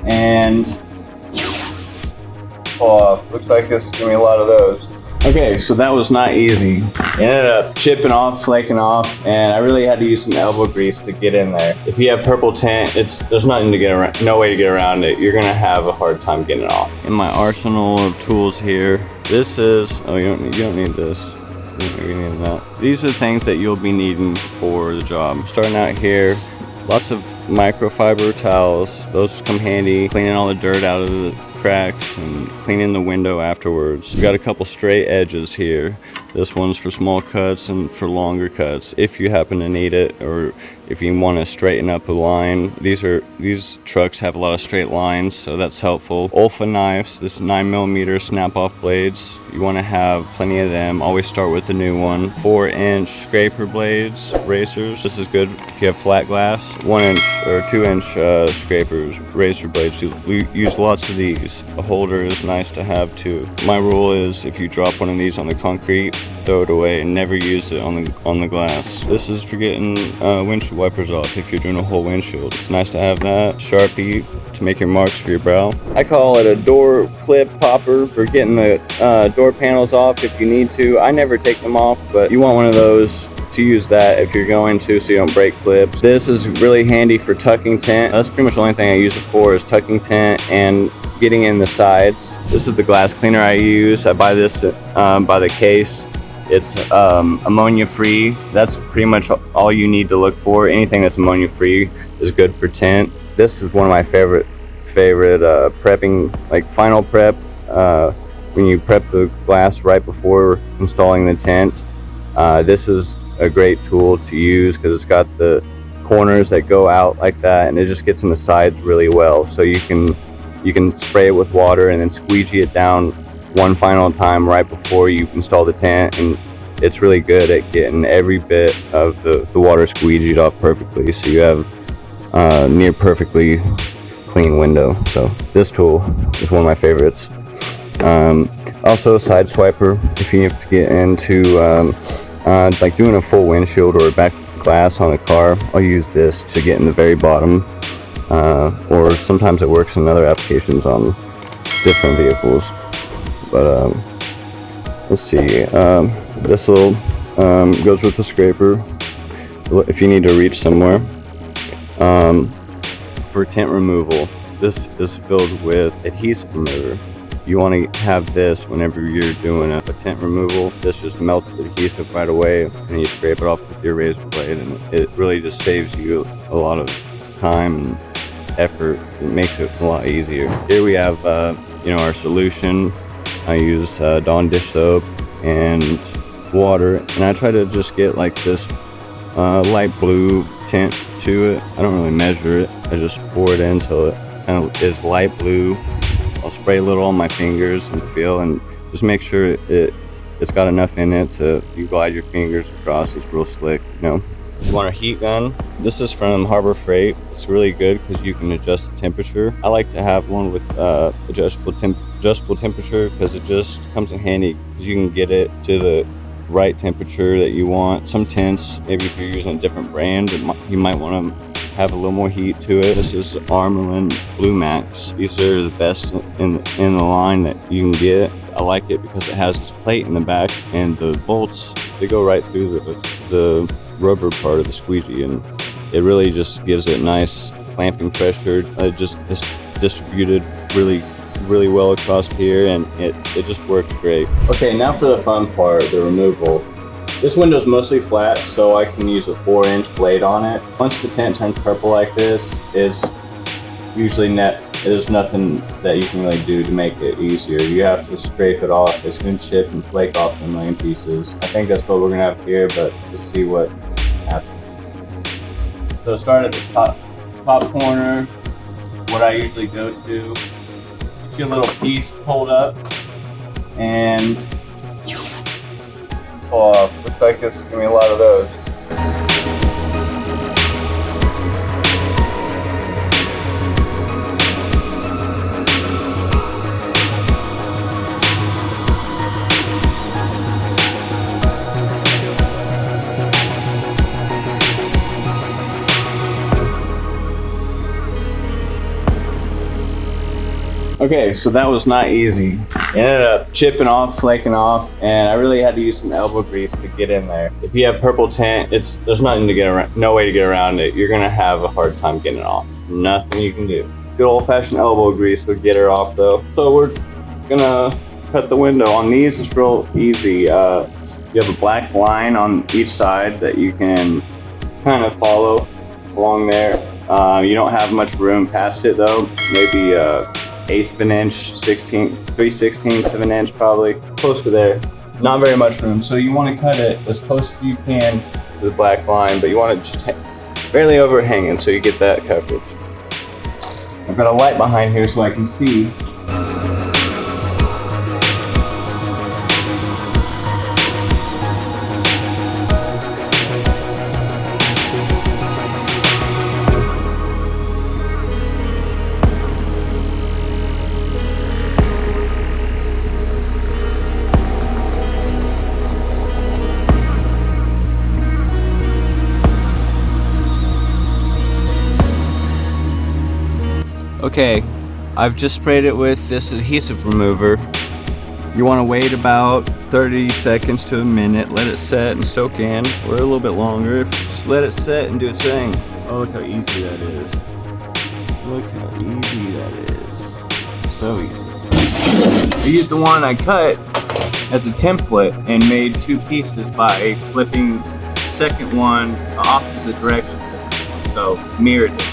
and pull off. Looks like this is gonna be a lot of those. Okay, so that was not easy. It ended up chipping off, flaking off, and I really had to use some elbow grease to get in there. If you have purple tint, there's nothing to get around, no way to get around it. You're gonna have a hard time getting it off. In my arsenal of tools here, this is, oh, you don't need this. You need that. These are things that you'll be needing for the job. Starting out here, lots of microfiber towels. Those come handy, cleaning all the dirt out of the cracks and cleaning the window afterwards. We got a couple straight edges here. This one's for small cuts and for longer cuts if you happen to need it, or if you want to straighten up a line. These trucks have a lot of straight lines, so that's helpful. Olfa knives, this 9mm snap-off blades. You want to have plenty of them. Always start with the new one. 4-inch scraper blades, racers. This is good if you have flat glass. 1-inch or 2-inch scrapers, razor blades. We use lots of these. A holder is nice to have too. My rule is if you drop one of these on the concrete, throw it away and never use it on the glass. This is for getting windshield wipers off if you're doing a whole windshield. It's nice to have that. Sharpie to make your marks for your brow. I call it a door clip popper for getting the door panels off if you need to. I never take them off, but you want one of those to use that if you're going to, so you don't break clips. This is really handy for tucking tint. That's pretty much the only thing I use it for, is tucking tint and getting in the sides. This is the glass cleaner I use. I buy this by the case. It's ammonia free. That's pretty much all you need to look for. Anything that's ammonia free is good for tint. This is one of my favorite prepping, like final prep, when you prep the glass right before installing the tint. This is a great tool to use because it's got the corners that go out like that, and it just gets in the sides really well. So you can spray it with water and then squeegee it down one final time right before you install the tint, and it's really good at getting every bit of the water squeegeed off perfectly, so you have near perfectly clean window. So this tool is one of my favorites. Also side swiper, if you have to get into like doing a full windshield or a back glass on a car, I'll use this to get in the very bottom, or sometimes it works in other applications on different vehicles. But let's see, this little goes with the scraper if you need to reach somewhere. For tint removal, this is filled with adhesive remover. You want to have this whenever you're doing a tint removal. This just melts the adhesive right away, and you scrape it off with your razor blade, and it really just saves you a lot of time and effort. It makes it a lot easier. Here we have our solution. I use Dawn dish soap and water, and I try to just get like this light blue tint to it. I don't really measure it. I just pour it in until it kind of is light blue. I'll spray a little on my fingers and feel, and just make sure it's got enough in it to, you glide your fingers across, it's real slick, you know. You want a heat gun. This is from Harbor Freight. It's really good because you can adjust the temperature. I like to have one with adjustable temperature because it just comes in handy because you can get it to the right temperature that you want. Some tints, maybe if you're using a different brand, you might want to have a little more heat to it. This is Armalin Blue Max. These are the best in the line that you can get. I like it because it has this plate in the back, and the bolts, they go right through the rubber part of the squeegee, and it really just gives it nice clamping pressure. It just is distributed really well across here, and it just works great. Okay, now for the fun part, the removal. This window is mostly flat, so I can use a 4-inch blade on it. Once the tint turns purple like this, it's usually there's nothing that you can really do to make it easier. You have to scrape it off. It's going to chip and flake off in a million pieces. I think that's what we're going to have here, but let's see what happens. So start at the top corner. What I usually go to, get your little piece pulled up and pull off. Looks like this is going to be a lot of those. Okay, so that was not easy. Ended up chipping off, flaking off, and I really had to use some elbow grease to get in there. If you have purple tint, there's nothing to get around, no way to get around it. You're gonna have a hard time getting it off. Nothing you can do. Good old-fashioned elbow grease would get her off though. So we're gonna cut the window. On these, it's real easy. You have a black line on each side that you can kind of follow along there. You don't have much room past it though. Maybe 1/8 of an inch, 3/16 of an inch probably, close to there. Not very much room, so you want to cut it as close as you can to the black line, but you want it just barely overhanging so you get that coverage. I've got a light behind here so I can see. Okay, I've just sprayed it with this adhesive remover. You want to wait about 30 seconds to a minute, let it set and soak in, or a little bit longer. Just let it set and do its thing. Oh, look how easy that is. Look how easy that is. So easy. I used the one I cut as a template and made 2 pieces by flipping the second one opposite direction. So mirrored it.